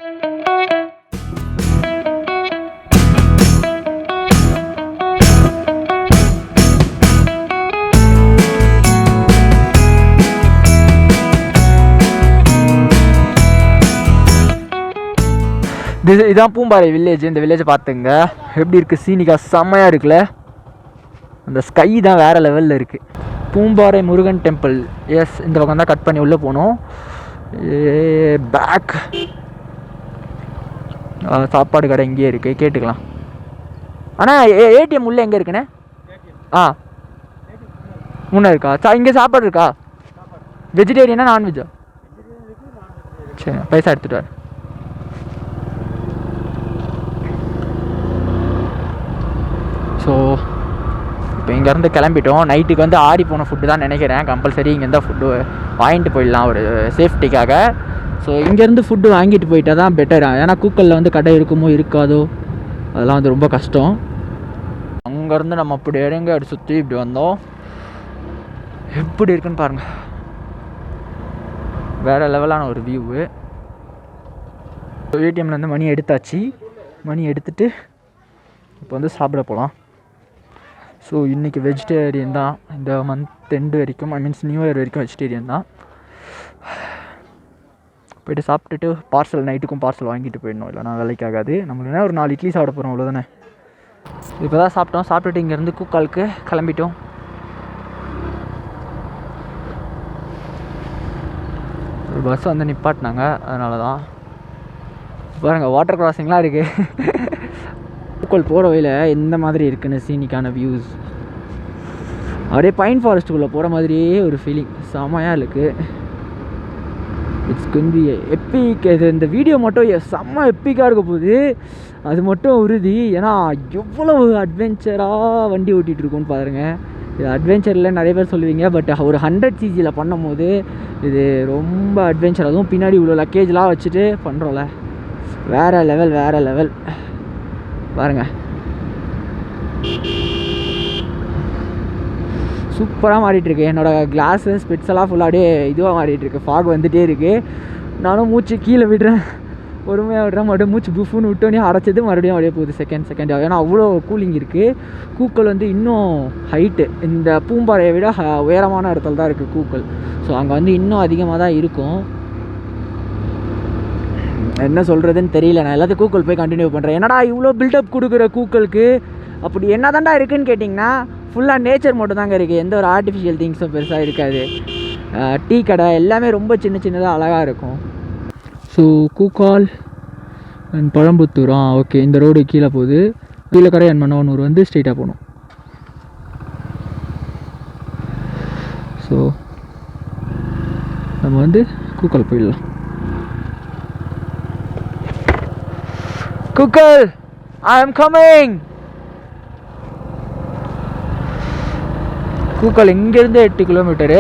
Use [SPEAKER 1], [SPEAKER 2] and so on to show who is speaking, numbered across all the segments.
[SPEAKER 1] இதான் பூம்பாறை வில்லேஜ். இந்த வில்லேஜை பார்த்துங்க எப்படி இருக்குது, சீனிக்கா செம்மையாக இருக்குல்ல. அந்த ஸ்கை தான் வேறு லெவலில் இருக்குது. பூம்பாறை முருகன் டெம்பிள். எஸ், இந்த பக்கம் தான் கட் பண்ணி உள்ளே போகணும். பேக் சாப்பாடு கடை இங்கேயே இருக்குது, கேட்டுக்கலாம். ஆனால் ஏடிஎம் உள்ளே எங்கே இருக்குண்ணே? முன்னே இருக்கா? இங்கே சாப்பாடு இருக்கா? வெஜிடேரியனா நான்வெஜ்ஜா? சரி, பைசா எடுத்துகிட்டு வர. ஸோ இப்போ இங்கேருந்து கிளம்பிட்டோம். நைட்டுக்கு வந்து ஆடி போன ஃபுட்டு தான் நினைக்கிறேன். கம்பல்சரி இங்கேருந்து ஃபுட்டு வாங்கிட்டு போயிடலாம் ஒரு சேஃப்டிக்காக. ஸோ இங்கேருந்து ஃபுட்டு வாங்கிட்டு போயிட்டா தான் பெட்டர். ஏன்னா கூக்கலில் வந்து கடை இருக்குமோ இருக்காதோ அதெல்லாம் வந்து ரொம்ப கஷ்டம். அங்கேருந்து நம்ம அப்படி இறங்க அப்படி சுற்றி இப்படி வந்தோம். எப்படி இருக்குன்னு பாருங்கள், வேறு லெவலான ஒரு வியூவு. ஏடிஎம்லேருந்து மணி எடுத்தாச்சு. மணி எடுத்துகிட்டு இப்போ வந்து சாப்பிட போகலாம். ஸோ இன்றைக்கி வெஜிடேரியன் தான். இந்த மந்த் எண்டு வரைக்கும், நியூ இயர் வரைக்கும் வெஜிடேரியன் தான். போய்ட்டு சாப்பிட்டுட்டு பார்சல், நைட்டுக்கும் பார்சல் வாங்கிட்டு போயிடணும், இல்லைனா வேலைக்கு ஆகாது. நம்மளுக்கு என்ன ஒரு 4 இட்லி சாப்பிட போகிறோம், அவ்வளோதானே. இப்போ தான் சாப்பிட்டோம். சாப்பிட்டுட்டு இங்கேருந்து கூக்காலுக்கு கிளம்பிட்டோம். ஒரு பஸ் வந்து நிப்பாட்டினாங்க, அதனால தான். பாருங்கள், வாட்டர் கிராசிங்லாம் இருக்குது. கூக்கல் போகிற வழியில் எந்த மாதிரி இருக்குன்னு சீனிக்கான வியூஸ். அப்படியே பைன் ஃபாரஸ்ட்டுக்குள்ளே போகிற மாதிரியே ஒரு ஃபீலிங் செம்மையாக இருக்குது. It's Kunti epic. இது இந்த வீடியோ மட்டும் செம்ம எப்பிக்காக இருக்க போகுது, அது மட்டும் உறுதி. ஏன்னா எவ்வளவு அட்வென்ச்சராக வண்டி ஓட்டிகிட்டு இருக்கோன்னு பாருங்கள். இது அட்வென்ச்சரில் நிறைய பேர் சொல்லுவீங்க, பட் ஒரு 100cc பண்ணும் போது இது ரொம்ப அட்வென்ச்சர். அதுவும் பின்னாடி இவ்வளோ லக்கேஜ்லாம் வச்சுட்டு பண்ணுறோம்ல, வேறு லெவல், வேறு லெவல். பாருங்கள், சூப்பராக மாறிட்டுருக்கு. என்னோடய கிளாஸு ஸ்பெட்ஸ் எல்லாம் ஃபுல்லாக இதுவாக மாறிட்டுருக்கு. ஃபாக் வந்துகிட்டே இருக்குது. நானும் மூச்சு கீழே விடுறேன், பொறுமையாக விடுறேன். மறுபடியும் மூச்சு புஃப்னு விட்டோன்னே அடைச்சது மறுபடியும் அப்படியே போகுது செகண்ட். ஏன்னா அவ்வளோ கூலிங் இருக்குது. கூக்கல் வந்து இன்னும் ஹைட்டு, இந்த பூம்பாறையை விட உயரமான இடத்துல தான் இருக்குது கூக்கல். ஸோ அங்கே வந்து இன்னும் அதிகமாக தான் இருக்கும். என்ன சொல்கிறதுன்னு தெரியல. நான் எல்லாத்தையும் கூக்கல் போய் கண்டினியூ பண்ணுறேன். என்னடா இவ்வளோ பில்டப் கொடுக்குற கூக்கலுக்கு, அப்படி என்ன தாண்டா இருக்குதுன்னு கேட்டிங்கன்னா ஃபுல்லாக நேச்சர் மட்டும் தாங்க இருக்குது. எந்த ஒரு ஆர்டிஃபிஷியல் திங்ஸும் பெருசாக இருக்காது. டீ கடை எல்லாமே ரொம்ப சின்னதாக அழகாக இருக்கும். So Kookal and Palamputhur. Okay, இந்த ரோடு கீழே போகுது. கீழக்கரை அண்ட் மன்னவனூர் வந்து ஸ்ட்ரெயிட்டாக போகணும். ஸோ நம்ம வந்து கூக்கால் போயிடலாம். Coucal, I am coming. Coucal இங்கேருந்து 8 கிலோமீட்டரு.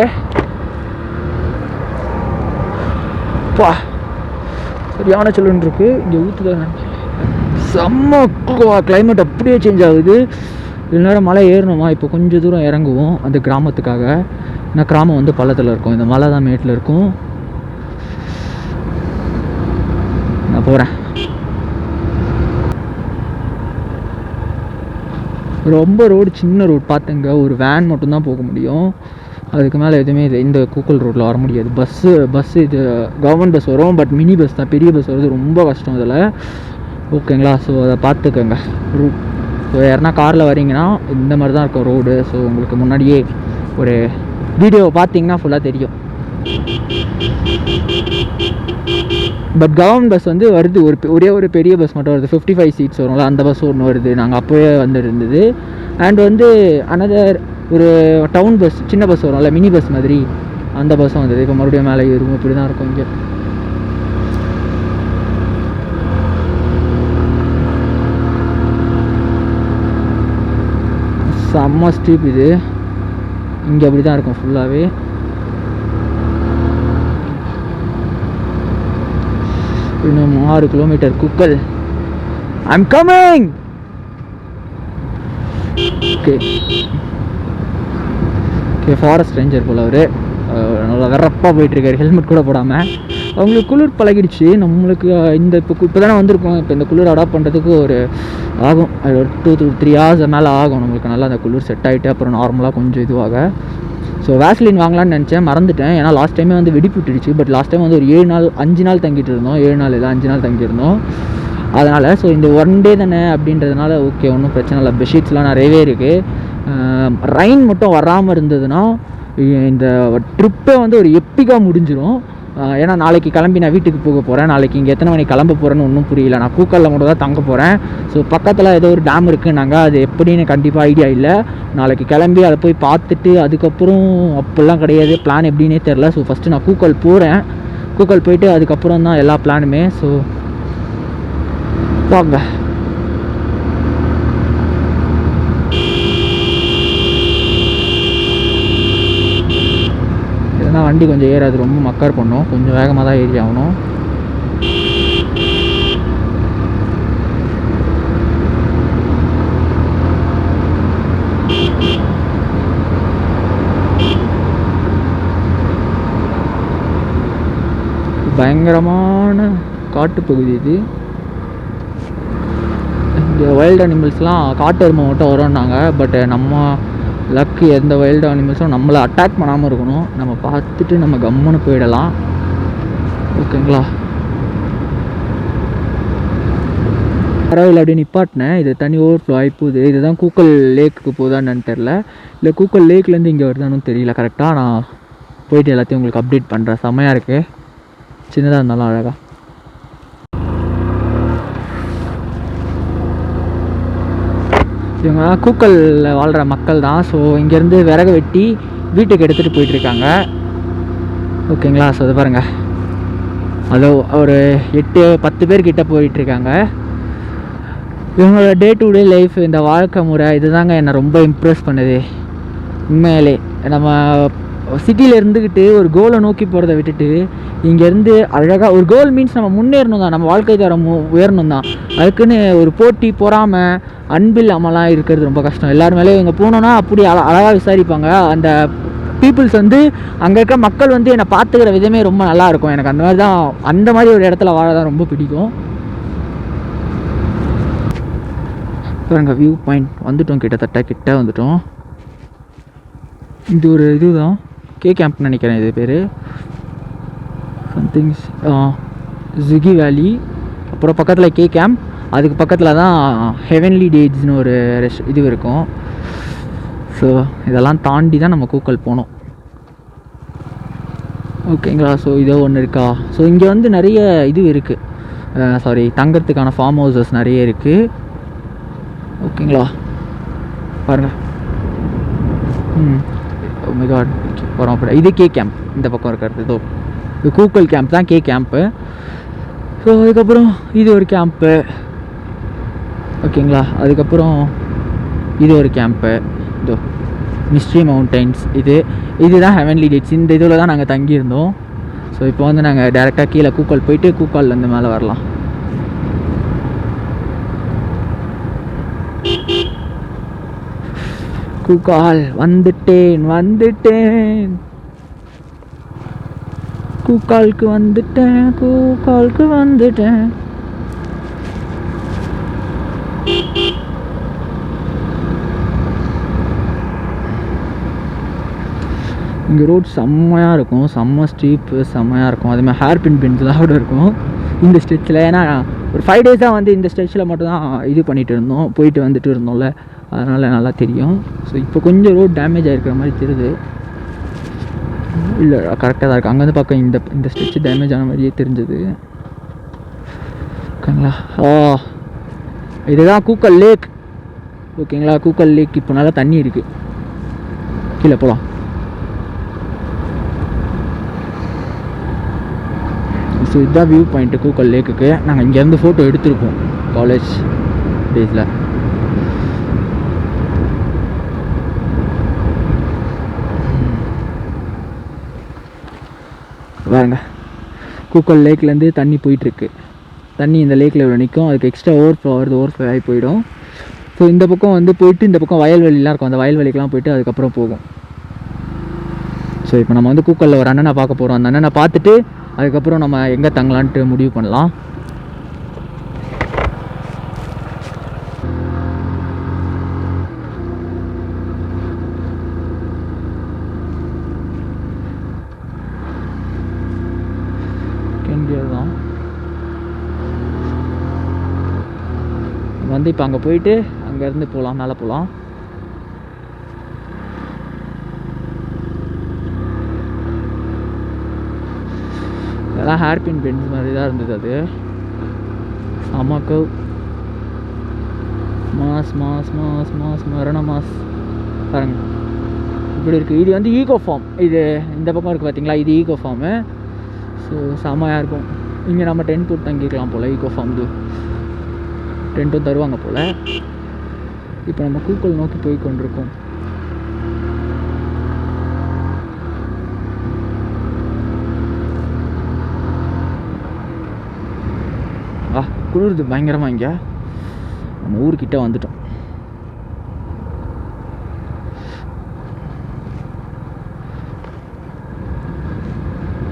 [SPEAKER 1] சரியான சொல்லுன்னு இருக்கு. இங்கே ஊற்றுதான் செம்ம கிளைமேட், அப்படியே சேஞ்ச் ஆகுது. இவ்வளோ நேரம் மலை ஏறணுமா, இப்போ கொஞ்சம் தூரம் இறங்குவோம் அந்த கிராமத்துக்காக. ஏன்னா கிராமம் வந்து பள்ளத்தில் இருக்கும், இந்த மலை தான் மேட்டில் இருக்கும். நான் போகிறேன். ரொம்ப ரோடு சின்ன ரோடு பார்த்துங்க, ஒரு வேன் மட்டும்தான் போக முடியும். அதுக்கு மேலே எதுவுமே இது இந்த கூக்கல் ரோட்டில் வர முடியாது. பஸ்ஸு இது கவர்மெண்ட் பஸ் வரும், பட் மினி பஸ் தான். பெரிய பஸ் வருது ரொம்ப கஷ்டம் இதில். ஓகேங்களா? ஸோ அதை பார்த்துக்கோங்க. ஸோ யாருன்னா காரில் வரீங்கன்னா இந்த மாதிரி தான் இருக்கும் ரோடு. ஸோ உங்களுக்கு முன்னாடியே ஒரு வீடியோவை பார்த்தீங்கன்னா ஃபுல்லாக தெரியும். பட் கவர்மெண்ட் பஸ் வந்து வருது, ஒரே ஒரு பெரிய பஸ் மட்டும் வருது. 55 சீட்ஸ் வரும்ல, அந்த பஸ் ஒன்று வருது. நாங்கள் அப்போவே வந்துருந்தது. அண்ட் வந்து அனதர் ஒரு டவுன் பஸ், சின்ன பஸ் வரும்ல, மினி பஸ் மாதிரி, அந்த பஸ்ஸும் வந்தது. இப்போ மறுபடியும் மேலே ஏறும். இப்படி தான் இருக்கும் இங்கே. செம்ம ஸ்டீப் இது. இங்கே அப்படி தான் இருக்கும் ஃபுல்லாகவே. இன்னும் 6 kilometre Kookal. I'm coming. Okay okay, forest ranger போல் அவர் நல்லா வெறப்பாக போயிட்டுருக்காரு, ஹெல்மெட் கூட போடாமல். அவங்களுக்கு குளிர் பழகிடுச்சு. நம்மளுக்கு இந்த இப்போ தானே வந்திருக்கோம். இப்போ இந்த குளிர் அடாப்ட் பண்ணுறதுக்கு ஒரு ஆகும், ஒரு 2 to 3 hours மேலே ஆகும் நம்மளுக்கு. நல்லா அந்த குளிர் செட் ஆகிட்டு அப்புறம் நார்மலாக கொஞ்சம் இதுவாக. ஸோ வேஸ்லின் வாங்கலான்னு நினச்சேன், மறந்துட்டேன். ஏன்னா லாஸ்ட் டைமே வந்து வெடிப்பு விட்டுடுச்சு. பட் லாஸ்ட் டைம் வந்து ஒரு 7 நாள் 5 நாள் தங்கிட்டு இருந்தோம். 7 நாள் இல்லை 5 நாள் தங்கியிருந்தோம். அதனால் ஸோ இந்த 1 day தானே அப்படின்றதுனால ஓகே, ஒன்றும் பிரச்சனை இல்லை. பெட்ஷீட்ஸ்லாம் நிறையவே இருக்குது. ரெயின் மட்டும் வராமல் இருந்ததுன்னா இந்த ட்ரிப்பே வந்து ஒரு எப்பிக்காக முடிஞ்சிடும். ஏன்னா நாளைக்கு கிளம்பி நான் வீட்டுக்கு போக போகிறேன். நாளைக்கு இங்கே எத்தனை மணிக்கு கிளம்ப போகிறேன்னு ஒன்றும் புரியல. நான் கூக்கலில் மட்டும் தான் தங்க போகிறேன். ஸோ பக்கத்தில் ஏதோ ஒரு டேம் இருக்குன்னாங்க, அது எப்படின்னு கண்டிப்பாக ஐடியா இல்லை. நாளைக்கு கிளம்பி அதை போய் பார்த்துட்டு அதுக்கப்புறம் அப்படிலாம் கிடையாது, பிளான் எப்படின்னே தெரில. ஸோ ஃபஸ்ட்டு நான் கூக்கல் போகிறேன். கூக்கல் போயிட்டு அதுக்கப்புறம் தான் எல்லா பிளானுமே. ஸோ வாங்க. இல்லைனா வண்டி கொஞ்சம் ஏறாது, ரொம்ப மக்கர் பண்ணும். கொஞ்சம் வேகமாக தான் ஏறி ஆகணும். பயங்கரமான காட்டுப்பகுதி இது. இங்கே வைல்டு அனிமல்ஸ்லாம் காட்டு எருமை மட்டும் வரும்னாங்க. பட் நம்ம லக்கு எந்த வைல்டு அனிமல்ஸும் நம்மளை அட்டாக் பண்ணாமல் இருக்கணும். நம்ம பார்த்துட்டு நம்ம கம்முன்னு போயிடலாம். ஓகேங்களா? பரவாயில்ல அப்படியே நிப்பாட்டினேன். இது தண்ணி ஓவர்ஃப்ளோ ஆகி போகுது. இதுதான் கூக்கல் லேக்குக்கு போதான்னு தெரில, இல்லை கூக்கல் லேக்லேருந்து இங்கே வருதான்னு தெரியல. கரெக்டாக நான் போயிட்டு எல்லாத்தையும் உங்களுக்கு அப்டேட் பண்ணுறேன். செம்மையாக இருக்குது, சின்னதாக இருந்தாலும் அழகாக. இவங்க கூக்கலில் வாழ்கிற மக்கள் தான். ஸோ இங்கேருந்து விறகு வெட்டி வீட்டுக்கு எடுத்துகிட்டு போயிட்டுருக்காங்க. ஓகேங்களா? ஸோ அது பாருங்கள், அதோ ஒரு 8-10 பேர்கிட்ட போயிட்டுருக்காங்க. இவங்களோட டே டு டே லைஃப், இந்த வாழ்க்கை முறை இதுதாங்க என்னை ரொம்ப இம்ப்ரெஸ் பண்ணுது உண்மையிலே. நம்ம சிட்டியில் இருந்துக்கிட்டு ஒரு கோலை நோக்கி போகிறத விட்டுட்டு இங்கேருந்து அழகாக ஒரு கோல் மீன்ஸ் நம்ம முன்னேறணும் தான், நம்ம வாழ்க்கை தரம் உயரணும் தான். அதுக்குன்னு ஒரு போட்டி பொறாமல் அன்பில்லாமலாம் இருக்கிறது ரொம்ப கஷ்டம். எல்லாரும் மேலே இவங்க போனோன்னா அப்படி அழகாக விசாரிப்பாங்க. அந்த பீப்புள்ஸ் வந்து அங்கே இருக்க மக்கள் வந்து என்னை பார்த்துக்கிற விதமே ரொம்ப நல்லாயிருக்கும். எனக்கு அந்த மாதிரி தான், அந்த மாதிரி ஒரு இடத்துல வாழ தான் ரொம்ப பிடிக்கும். பாருங்க வியூ பாயிண்ட் வந்துட்டோம், கிட்ட வந்துட்டோம். இது ஒரு இதுதான் கே கேம்ப் நினைக்கிறேன் இது பேர். சம்திங்ஸ் ஜிகி வேலி, அப்புறம் பக்கத்தில் கே கேம்ப், அதுக்கு பக்கத்தில் தான் ஹெவன்லி டேட்ஸ்னு ஒரு இது இருக்கும். ஸோ இதெல்லாம் தாண்டி தான் நம்ம கூக்கல் போனோம். ஓகேங்களா? ஸோ இதோ ஒன்று இருக்கா. ஸோ இங்கே வந்து நிறைய இது இருக்குது, தங்கறதுக்கான ஃபார்ம் ஹவுசஸ் நிறைய இருக்குது. ஓகேங்களா? பாருங்கள். ஓ மை காட், போகிறோம் அப்படி. இது கே கேம்ப், இந்த பக்கம் இருக்கிறது இதோ இது கூக்கல் கேம்ப் தான், கே கேம்ப்பு. ஸோ அதுக்கப்புறம் இது ஒரு கேம்ப்பு. ஓகேங்களா? அதுக்கப்புறம் இது ஒரு கேம்ப்பு, இதோ மிஸ்ட்ரி மவுண்டைன்ஸ். இதுதான் ஹெவன்லி டேட்ஸ். இந்த இதில் தான் நாங்கள் தங்கியிருந்தோம். ஸோ இப்போ வந்து நாங்கள் டேரெக்டாக கீழே கூக்கல் போயிட்டு கூக்கால்லேருந்து மேலே வரலாம். கூக்கால் வந்துட்டேன், கூக்காலுக்கு வந்துட்டேன். இங்கே ரோட் செம்மையாக இருக்கும், செம்ம ஸ்டீப்பு செம்மையாக இருக்கும். அதேமாதிரி ஹேர் பின்ஸ்லாம் கூட இருக்கும் இந்த ஸ்டெச்சில். ஏன்னா ஒரு 5 days வந்து இந்த ஸ்டெச்சில் மட்டும்தான் இது பண்ணிகிட்டு இருந்தோம், போயிட்டு வந்துட்டு இருந்தோம்ல, அதனால் நல்லா தெரியும். ஸோ இப்போ கொஞ்சம் ரோட் டேமேஜ் ஆகிருக்கிற மாதிரி தெரியுது. இல்லை கரெக்டாக தான் இருக்குது. அங்கேருந்து பார்க்க இந்த ஸ்டெச்சு டேமேஜ் ஆன மாதிரியே தெரிஞ்சது. ஓகேங்களா? இதுதான் கூக்கல் லேக். ஓகேங்களா? கூக்கல் லேக் இப்போ நல்லா தண்ணி இருக்குது. கீழே போகலாம். ஸோ இதுதான் வியூ பாயிண்ட்டு கூக்கல் லேக்குக்கு. நாங்கள் இங்கேருந்து ஃபோட்டோ எடுத்திருக்கோம் காலேஜ் டேஸில். பாருங்க, கூக்கல் லேக்லேருந்து தண்ணி போயிட்டுருக்கு. தண்ணி இந்த லேக்கில் இவ்வளோ நிற்கும், அதுக்கு எக்ஸ்ட்ரா ஓவர்ஃப்ளோ ஆகி போயிடும். ஸோ இந்த பக்கம் வந்து போயிட்டு இந்த பக்கம் வயல்வெளிலாம் இருக்கும், அந்த வயல்வெளிக்கெலாம் போயிட்டு அதுக்கப்புறம் போகும். ஸோ இப்போ நம்ம வந்து கூக்கலில் ஒரு அண்ணனை பார்க்க போகிறோம். அந்த அண்ணனை பார்த்துட்டு அதுக்கப்புறம் நம்ம எங்கே தங்கலான்ட்டு முடிவு பண்ணலாம். தான் வந்து இப்போ அங்கே போயிட்டு அங்கேருந்து போகலாம், மேலே போகலாம். இதெல்லாம் ஹேர்பின் பென்ஸ் மாதிரி தான் இருந்தது. அது சமக்கு மாஸ் மாஸ் மாஸ் மாஸ் மரண மாஸ் பாருங்க இப்படி இருக்குது. இது வந்து ஈகோ ஃபார்ம். இது இந்த பக்கம் இருக்குது பார்த்தீங்களா, இது ஈகோ ஃபார்மு. ஸோ செம்மையாக இருக்கும். இங்கே நம்ம டென்ட் போட்டு தங்கிக்கலாம் போல். ஈகோ ஃபார்ம் டென்ட்டும் தருவாங்க போல். இப்போ நம்ம கூக்கல் நோக்கி போய் கொண்டிருக்கோம். குளிருது பயங்கரமாக. இங்கே நம்ம ஊர்கிட்ட வந்துட்டோம்.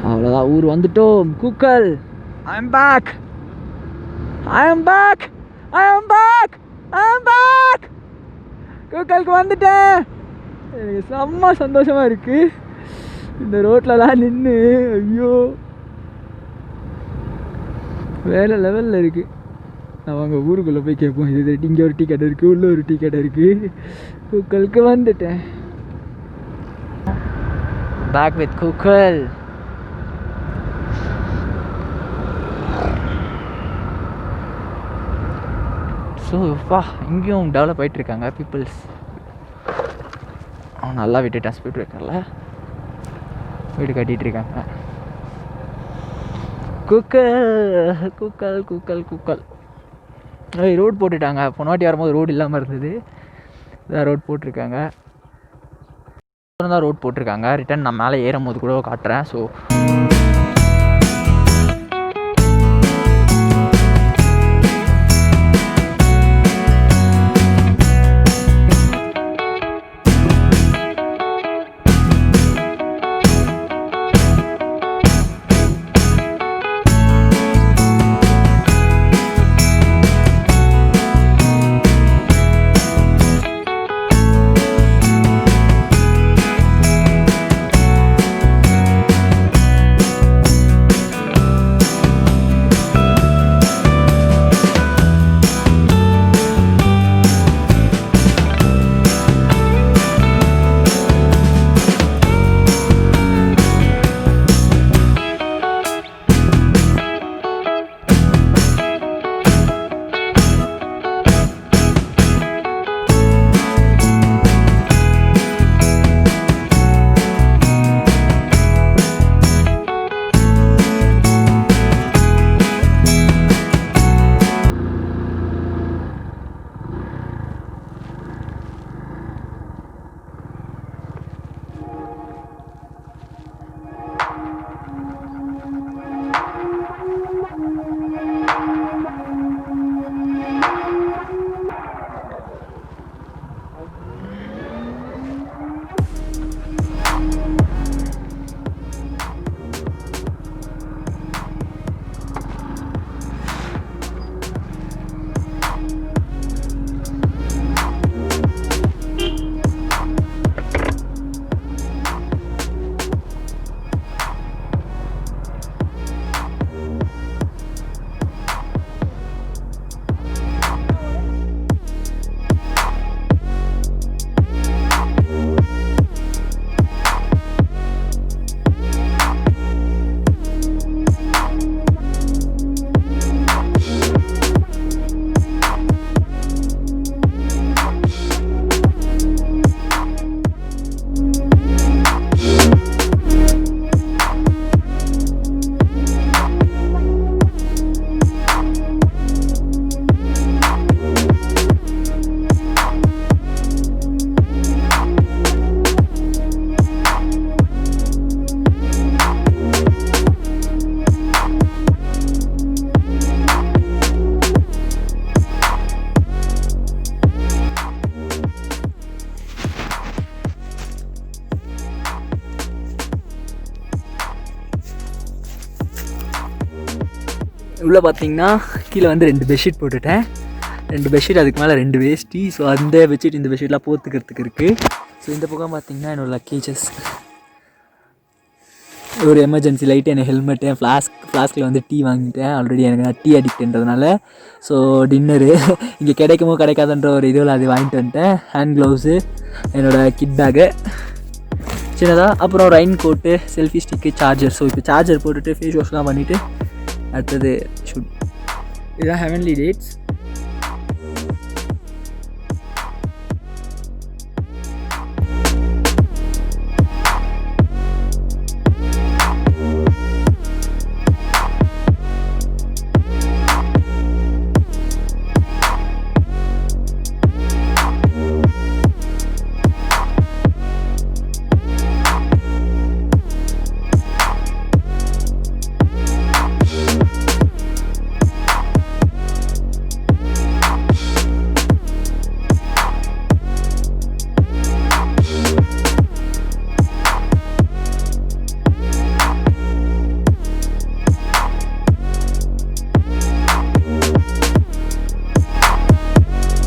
[SPEAKER 1] அவ்வளோதான், ஊர் வந்துட்டோம். Kookal, I am back, I am back, I am back, I am back. கூக்கலுக்கு வந்துட்டேன். எனக்கு செம்ம சந்தோஷமாக இருக்குது. இந்த ரோட்லலாம் நின்று ஐயோ வேறு லெவலில் இருக்குது. நம்ம அங்கே ஊருக்குள்ளே போய் கேட்போம், இது இங்கே ஒரு டீ கடை இருக்குது, உள்ளே ஒரு டீ கடை இருக்குது. கூக்கலுக்கு வந்துட்டேன். Back with Kookal. ஸோ இங்கேயும் டெவலப் ஆகிட்டுருக்காங்க பீப்புள்ஸ். நல்லா விட்டுட்டேன், ஸ்பீட் பிரேக்கரில் வீடு கட்டிகிட்ருக்காங்க. கூக்கல் கூக்கல் கூக்கல் கூக்கல். ரோடு போட்டுட்டாங்க. போன வாட்டி வரும்போது ரோடு இல்லாமல் இருந்தது. இதான் ரோடு போட்டிருக்காங்க. தான் ரோடு போட்டிருக்காங்க. ரிட்டன் நான் மேலே ஏறும் போது கூட காட்டுறேன். ஸோ உள்ளே பார்த்தீங்கன்னா கீழே வந்து 2 பெட்ஷீட் போட்டுட்டேன். 2 பெட்ஷீட், அதுக்கு மேலே 2 வேஷ்டி. ஸோ அந்த பெட்ஷீட் இந்த பெட்ஷீட்லாம் போத்துக்கிறதுக்கு இருக்குது. ஸோ இந்த பக்கம் பார்த்தீங்கன்னா என்னோடய லக்கேஜஸ், ஒரு எமர்ஜென்சி லைட்டு, எனக்கு ஹெல்மெட்டு, என் ஃப்ளாஸ்கில் வந்து டீ வாங்கிட்டேன். ஆல்ரெடி எனக்கு நான் டீ அடிக்ட்ன்றதுனால. ஸோ டின்னரு இங்கே கிடைக்குமோ கிடைக்காதுன்ற ஒரு இதுவில் அது வாங்கிட்டு வந்துட்டேன். ஹேண்ட் க்ளவுஸு, என்னோடய கிட் பேக்கு சின்னதாக, அப்புறம் rain coat, selfie stick, charger. So இப்போ சார்ஜர் போட்டுட்டு ஃபேஸ் வாஷ்லாம் பண்ணிவிட்டு அடுத்தது ஷூட். இதுதான் ஹெவன்லி டேட்ஸ்.